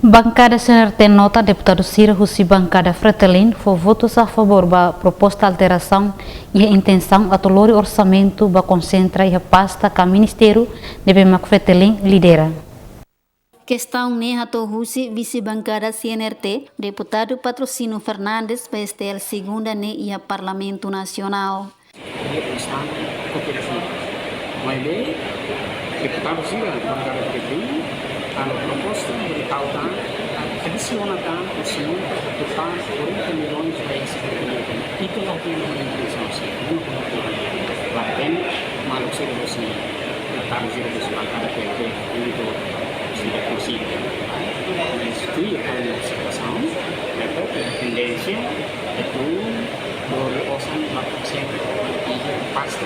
Bancada CNRT nota deputado Ciro Russi bancada Fretelin foi votos a favor da proposta alteração e a intenção a tolore orçamento ba concentra e a pasta que o Ministério deve Mac Fretelin lidera. Questão Nehato Russi, vice-bancada CNRT, deputado Patrocínio Fernandes, PSTL segunda e a Parlamento Nacional. Deputado Ciro, bancada Fretelin, a proposta de pauta adiciona orçamento total 40 milhões para esse projeto. Itu lah yang menentukan saya. Bahkan malu saya bersih, datang saya bersih bancada Fretelin itu sudah bersih. Itu ya kalau sekarang, atau tendensi itu berurusan bapak saya pasti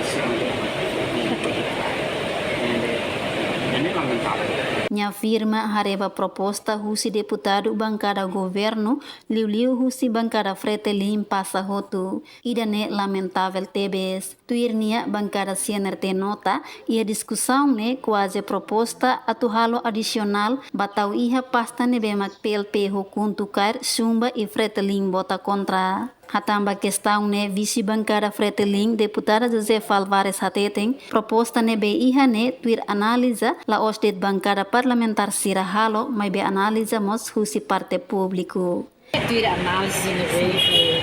Nya firma hareva proposta Russi deputado bancada governo liu Russi bancada Fretelin passa roto idane lamentável TBS tuirnia bancada CNRT nota e a discussão ne quase proposta atuhalo adicional batau iha pasta nebemak PLP hukuntukar sumba e Fretelin bota contra. Hatamba questão ne vice-bancada Fretelin, deputada José Alvarez Hateteng, proposta ne be iha ne tuir analisa la osdet bancada parlamentar Ciro halo, mas be analisa mos Russi parte público. Tuir análise ne be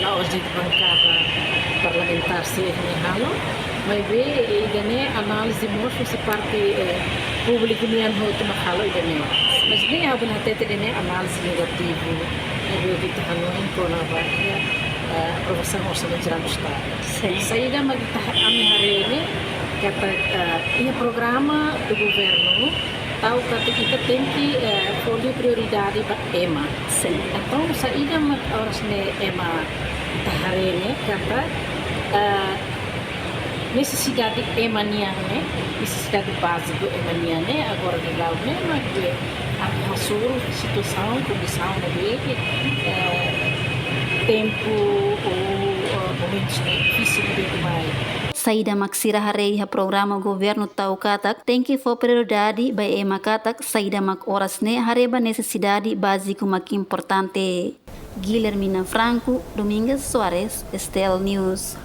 la osdet bancada parlamentar Ciro halo, mas be idane análise mos Russi parte público nian hotu mahalo idane. Mas ne abun Hateteng ne análise negativo. Kita hanuin ko na ba aprovação orçamento geral do Estado. Saída kami hari ini kata ini programa do governo tahu kata kita tem que folio prioridade para EMA. Então saída orang EMA hari ini kata necessidade EMA niane, necessidade básica EMA niane agora de lá né, mas a sua situação, condição de tempo ou momentos difíceis demais. Saída maksira harei ha programa governo tau katak tem que for prioridade by ema katak saída mak horas ne hareba necessidade básico mak importante. Guilhermina Franco, Domingues Soares, Estel News.